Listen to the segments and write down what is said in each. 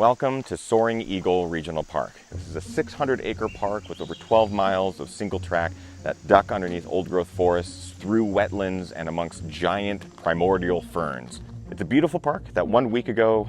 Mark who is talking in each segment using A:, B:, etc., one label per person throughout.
A: Welcome to Soaring Eagle Regional Park. This is a 600-acre park with over 12 miles of single track that duck underneath old-growth forests, through wetlands, and amongst giant primordial ferns. It's a beautiful park that 1 week ago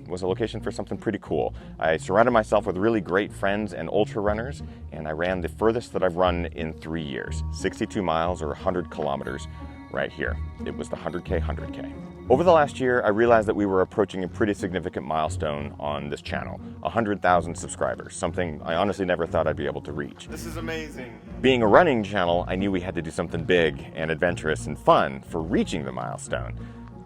A: was a location for something pretty cool. I surrounded myself with really great friends and ultra runners, and I ran the furthest that I've run in 3 years, 62 miles or 100 kilometers right here. It was the 100k 100k. Over the last year, I realized that we were approaching a pretty significant milestone on this channel, 100,000 subscribers, something I honestly never thought I'd be able to reach.
B: This is amazing.
A: Being a running channel, I knew we had to do something big and adventurous and fun for reaching the milestone.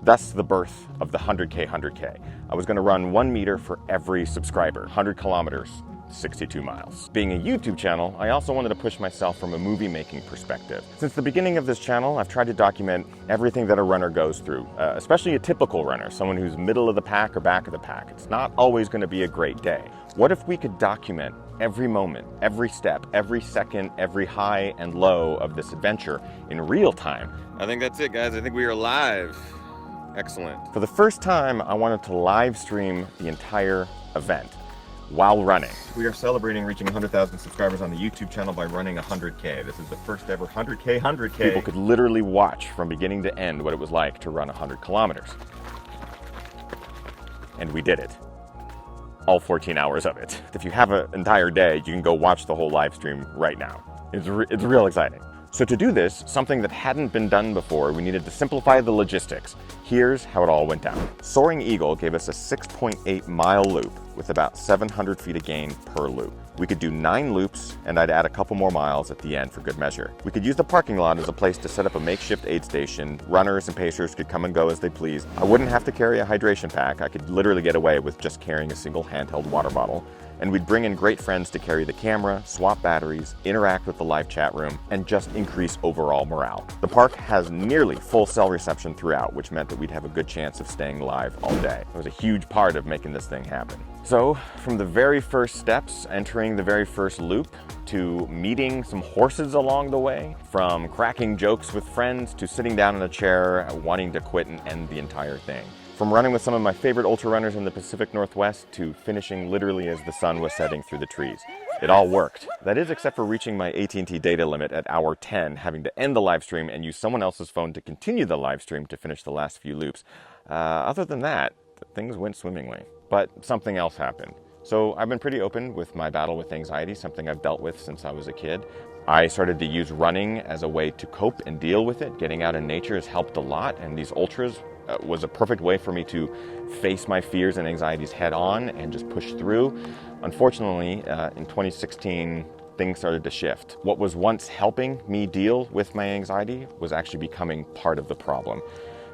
A: Thus the birth of the 100k 100k. I was going to run 1 meter for every subscriber, 100 kilometers, 62 miles. Being a YouTube channel, I also wanted to push myself from a movie making perspective. Since the beginning of this channel, I've tried to document everything that a runner goes through, especially a typical runner, someone who's middle of the pack or back of the pack. It's not always going to be a great day. What if we could document every moment, every step, every second, every high and low of this adventure in real time?
B: I think that's it, guys. I think we are live. Excellent.
A: For the first time, I wanted to live stream the entire event while running. We are celebrating reaching 100,000 subscribers on the YouTube channel by running 100k. This is the first ever 100k 100k. People could literally watch from beginning to end what it was like to run 100 kilometers. And we did it. All 14 hours of it. If you have an entire day, you can go watch the whole live stream right now. It's real exciting. So to do this, something that hadn't been done before, we needed to simplify the logistics. Here's how it all went down. Soaring Eagle gave us a 6.8 mile loop with about 700 feet of gain per loop. We could do 9 loops, and I'd add a couple more miles at the end for good measure. We could use the parking lot as a place to set up a makeshift aid station. Runners and pacers could come and go as they please. I wouldn't have to carry a hydration pack. I could literally get away with just carrying a single handheld water bottle. And we'd bring in great friends to carry the camera, swap batteries, interact with the live chat room, and just increase overall morale. The park has nearly full cell reception throughout, which meant that we'd have a good chance of staying live all day. It was a huge part of making this thing happen. So from the very first steps, entering the very first loop, to meeting some horses along the way, from cracking jokes with friends to sitting down in a chair, wanting to quit and end the entire thing. From running with some of my favorite ultra runners in the Pacific Northwest to finishing literally as the sun was setting through the trees. It all worked. That is, except for reaching my AT&T data limit at hour 10, having to end the live stream and use someone else's phone to continue the live stream to finish the last few loops. Other than that, things went swimmingly. But something else happened. So I've been pretty open with my battle with anxiety, something I've dealt with since I was a kid. I started to use running as a way to cope and deal with it. Getting out in nature has helped a lot, and these ultras was a perfect way for me to face my fears and anxieties head on and just push through. Unfortunately, in 2016, things started to shift. What was once helping me deal with my anxiety was actually becoming part of the problem.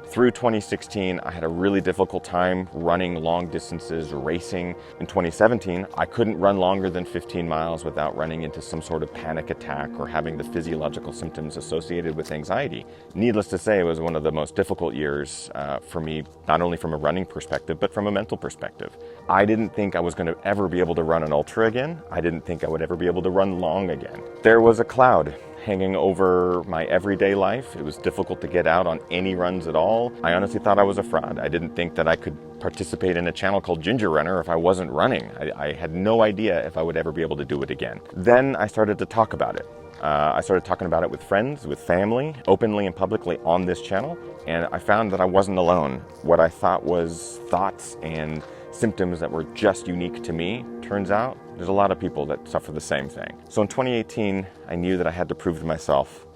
A: Through 2016, I had a really difficult time running long distances, racing. In 2017, I couldn't run longer than 15 miles without running into some sort of panic attack or having the physiological symptoms associated with anxiety. Needless to say, it was one of the most difficult years for me, not only from a running perspective, but from a mental perspective. I didn't think I was going to ever be able to run an ultra again. I didn't think I would ever be able to run long again. There was a cloud hanging over my everyday life. It was difficult to get out on any runs at all. I honestly thought I was a fraud. I didn't think that I could participate in a channel called Ginger Runner if I wasn't running. I had no idea if I would ever be able to do it again. Then I started to talk about it. I started talking about it with friends, with family, openly and publicly on this channel, and I found that I wasn't alone. What I thought was thoughts and symptoms that were just unique to me, turns out there's a lot of people that suffer the same thing. So in 2018, I knew that I had to prove to myself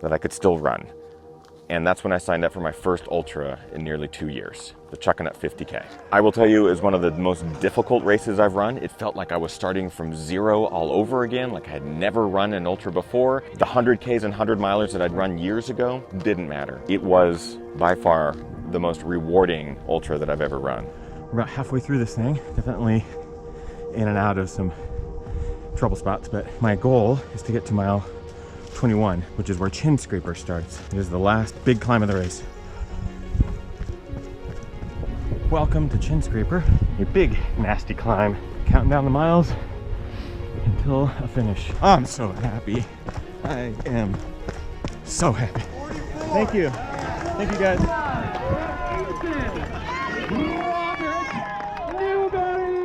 A: that I could still run. And that's when I signed up for my first ultra in nearly 2 years, the Chuckanut 50K. I will tell you, it was one of the most difficult races I've run. It felt like I was starting from zero all over again, like I had never run an ultra before. The 100Ks and 100 milers that I'd run years ago didn't matter. It was by far the most rewarding ultra that I've ever run.
C: We're about halfway through this thing, definitely in and out of some trouble spots, but my goal is to get to mile 21, which is where Chin Scraper starts. It is the last big climb of the race. Welcome to Chin Scraper, a big nasty climb. Counting down the miles until a finish. Oh, I'm so happy. I am so happy. 44. Thank you. Thank you guys. Newberry!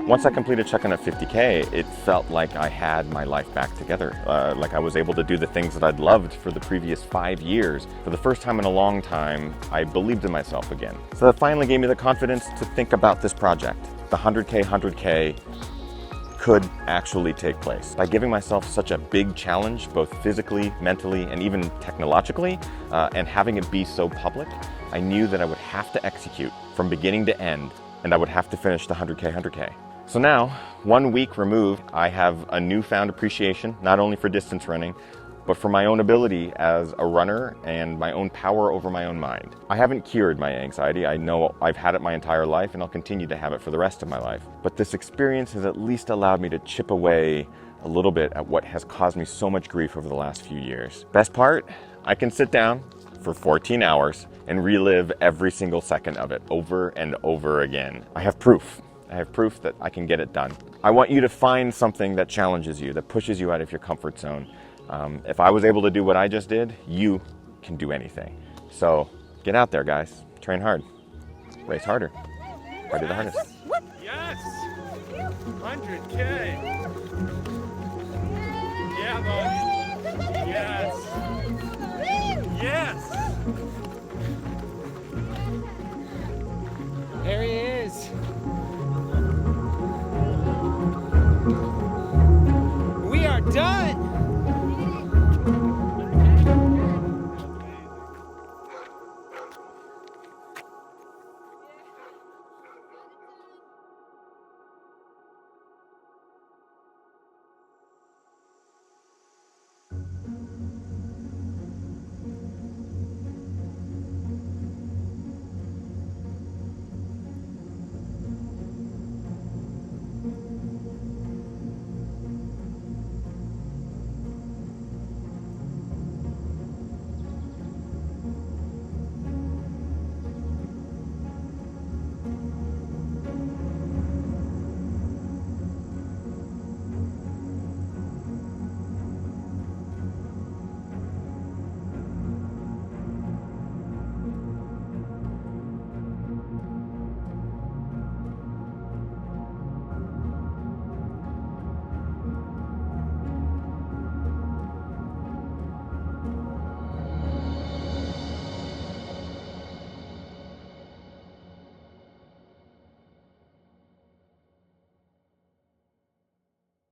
A: Once I completed checking at 50k, it felt like I had my life back together. Like I was able to do the things that I'd loved for the previous 5 years. For the first time in a long time, I believed in myself again. So that finally gave me the confidence to think about this project. The 100k 100k could actually take place. By giving myself such a big challenge, both physically, mentally, and even technologically, and having it be so public, I knew that I would have to execute from beginning to end, and I would have to finish the 100k 100k. So now, 1 week removed, I have a newfound appreciation, not only for distance running, but for my own ability as a runner and my own power over my own mind. I haven't cured my anxiety. I know I've had it my entire life and I'll continue to have it for the rest of my life. But this experience has at least allowed me to chip away a little bit at what has caused me so much grief over the last few years. Best part, I can sit down for 14 hours and relive every single second of it over and over again. I have proof. I have proof that I can get it done. I want you to find something that challenges you, that pushes you out of your comfort zone. If I was able to do what I just did, you can do anything. So get out there, guys. Train hard. Race harder. Party the hardest.
C: Yes! 100k! Yeah, buddy! Yes! Yes!
D: There he